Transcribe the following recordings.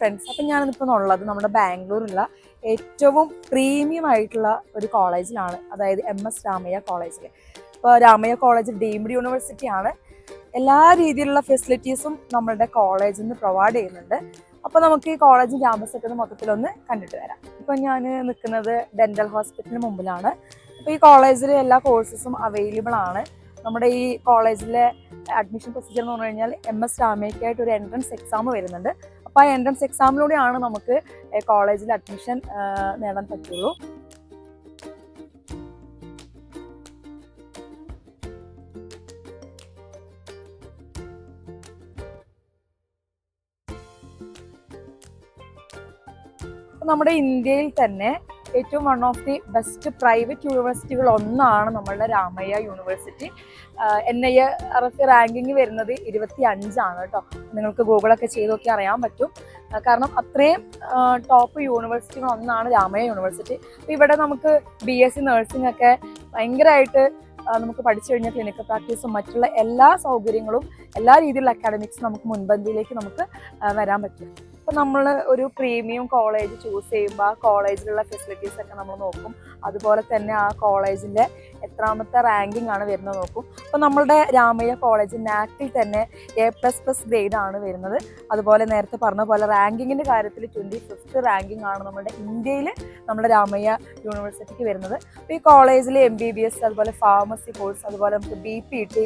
Friends, അപ്പം ഞാനിപ്പോൾ ഉള്ളത് നമ്മുടെ ബാംഗ്ലൂരിലുള്ള ഏറ്റവും പ്രീമിയം ആയിട്ടുള്ള ഒരു കോളേജിലാണ്, അതായത് MS രാമയ്യ കോളേജിൽ. ഇപ്പോൾ രാമയ്യ കോളേജ് ഡീംഡ് യൂണിവേഴ്സിറ്റി ആണ്. എല്ലാ രീതിയിലുള്ള ഫെസിലിറ്റീസും നമ്മളുടെ കോളേജിൽ നിന്ന് പ്രൊവൈഡ് ചെയ്യുന്നുണ്ട്. അപ്പോൾ നമുക്ക് ഈ കോളേജും ക്യാമ്പസൊക്കെ ഒന്ന് മൊത്തത്തിലൊന്ന് കണ്ടിട്ട് വരാം. ഇപ്പം ഞാൻ നിൽക്കുന്നത് ഡെൻ്റൽ ഹോസ്പിറ്റലിന് മുമ്പിലാണ്. അപ്പോൾ ഈ കോളേജിൽ എല്ലാ കോഴ്സസും അവൈലബിൾ ആണ്. നമ്മുടെ ഈ കോളേജിലെ അഡ്മിഷൻ പ്രൊസീജിയർ എന്ന് പറഞ്ഞു കഴിഞ്ഞാൽ MS രാമയ്ക്കായിട്ട് ഒരു എൻട്രൻസ് എക്സാം വരുന്നുണ്ട്. അപ്പോൾ ആ എൻട്രൻസ് എക്സാമിലൂടെയാണ് നമുക്ക് കോളേജിൽ അഡ്മിഷൻ നേടാൻ പറ്റുള്ളൂ. നമ്മുടെ ഇന്ത്യയിൽ തന്നെ ഏറ്റവും one of the best private യൂണിവേഴ്സിറ്റികൾ ഒന്നാണ് നമ്മളുടെ രാമയ്യ യൂണിവേഴ്സിറ്റി. NIRF റാങ്കിങ് വരുന്നത് 25 കേട്ടോ. നിങ്ങൾക്ക് ഗൂഗിളൊക്കെ ചെയ്ത് നോക്കി അറിയാൻ പറ്റും. കാരണം അത്രയും ടോപ്പ് യൂണിവേഴ്സിറ്റികൾ ഒന്നാണ് രാമയ്യ യൂണിവേഴ്സിറ്റി. അപ്പോൾ ഇവിടെ നമുക്ക് BSc നഴ്സിംഗ് ഒക്കെ ഭയങ്കരമായിട്ട് നമുക്ക് പഠിച്ചു കഴിഞ്ഞാൽ ക്ലിനിക്കൽ പ്രാക്ടീസും മറ്റുള്ള എല്ലാ സൗകര്യങ്ങളും എല്ലാ രീതിയിലുള്ള അക്കാഡമിക്സും നമുക്ക് മുൻപന്തിയിലേക്ക് നമുക്ക് വരാൻ പറ്റും. അപ്പോൾ നമ്മൾ ഒരു പ്രീമിയം കോളേജ് ചൂസ് ചെയ്യുമ്പോൾ ആ കോളേജിലുള്ള ഫെസിലിറ്റീസ് ഒക്കെ നമ്മൾ നോക്കും. അതുപോലെ തന്നെ ആ കോളേജിൻ്റെ എത്രാമത്തെ റാങ്കിങ് ആണ് വരുന്നത് നോക്കും. അപ്പോൾ നമ്മളുടെ രാമയ്യ കോളേജ് NACൽ തന്നെ A++ ഗ്രേഡ് ആണ് വരുന്നത്. അതുപോലെ നേരത്തെ പറഞ്ഞ പോലെ റാങ്കിങ്ങിൻ്റെ കാര്യത്തിൽ 25th റാങ്കിങ് ആണ് നമ്മുടെ ഇന്ത്യയിൽ നമ്മുടെ രാമയ്യ യൂണിവേഴ്സിറ്റിക്ക് വരുന്നത്. അപ്പോൾ ഈ കോളേജിൽ MBBS, അതുപോലെ ഫാർമസി കോഴ്സ്, അതുപോലെ നമുക്ക് BPT,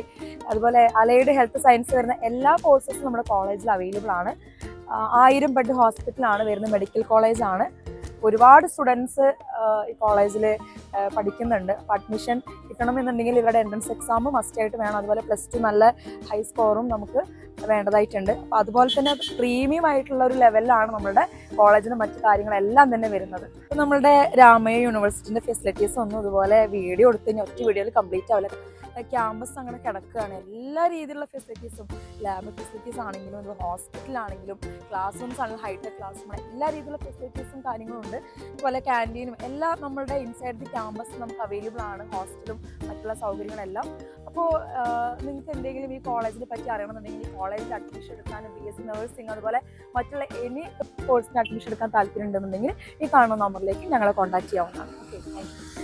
അതുപോലെ അലൈഡ് ഹെൽത്ത് സയൻസ് വരുന്ന എല്ലാ കോഴ്സസും നമ്മുടെ കോളേജിൽ അവൈലബിൾ ആണ്. 1000 ബെഡ് ഹോസ്പിറ്റലാണ് വരുന്നത്, മെഡിക്കൽ കോളേജാണ്. ഒരുപാട് സ്റ്റുഡൻസ് ഈ കോളേജിൽ പഠിക്കുന്നുണ്ട്. അപ്പോൾ അഡ്മിഷൻ കിട്ടണമെന്നുണ്ടെങ്കിൽ ഇവരുടെ എൻട്രൻസ് എക്സാം മസ്റ്റായിട്ട് വേണം. അതുപോലെ +2 നല്ല ഹൈ സ്കോറും നമുക്ക് വേണ്ടതായിട്ടുണ്ട്. അപ്പോൾ അതുപോലെ തന്നെ പ്രീമിയം ആയിട്ടുള്ള ഒരു ലെവലിലാണ് നമ്മളുടെ കോളേജിന് മറ്റു കാര്യങ്ങളെല്ലാം തന്നെ വരുന്നത്. അപ്പോൾ നമ്മളുടെ രാമയ്യ യൂണിവേഴ്സിറ്റിൻ്റെ ഫെസിലിറ്റീസ് ഒന്നും ഇതുപോലെ വീഡിയോ എടുത്ത് കഴിഞ്ഞാൽ ഒറ്റ വീഡിയോയിൽ കംപ്ലീറ്റ് ആവില്ല. ക്യാമ്പസ് അങ്ങനെ കിടക്കുകയാണ്. എല്ലാ രീതിയിലുള്ള ഫെസിലിറ്റീസും, ലാബ് ഫെസിലിറ്റീസ് ആണെങ്കിലും ഇപ്പോൾ ഹോസ്പിറ്റലാണെങ്കിലും ക്ലാസ് റൂംസ് ആണെങ്കിലും ഹൈടെക് ക്ലാസ് റൂം, എല്ലാ രീതിയിലുള്ള ഫെസിലിറ്റീസും കാര്യങ്ങളും ഉണ്ട്. അതുപോലെ ക്യാൻറ്റീനും എല്ലാം നമ്മളുടെ ഇൻസൈഡ് ദി ക്യാമ്പസ് നമുക്ക് അവൈലബിൾ ആണ്, ഹോസ്റ്റലും മറ്റുള്ള സൗകര്യങ്ങളെല്ലാം. അപ്പോൾ നിങ്ങൾക്ക് എന്തെങ്കിലും ഈ കോളേജിനെ പറ്റി അറിയണമെന്നുണ്ടെങ്കിൽ ഈ കോളേജിൽ അഡ്മിഷൻ എടുക്കാൻ BSc നഴ്സിംഗ് അതുപോലെ മറ്റുള്ള എനി കോഴ്സിന് അഡ്മിഷൻ എടുക്കാൻ താല്പര്യം ഉണ്ടെന്നുണ്ടെങ്കിൽ ഈ കാണുന്ന നമ്പറിലേക്ക് ഞങ്ങളെ കോൺടാക്ട് ചെയ്യാവുന്നതാണ്. Okay, thank you.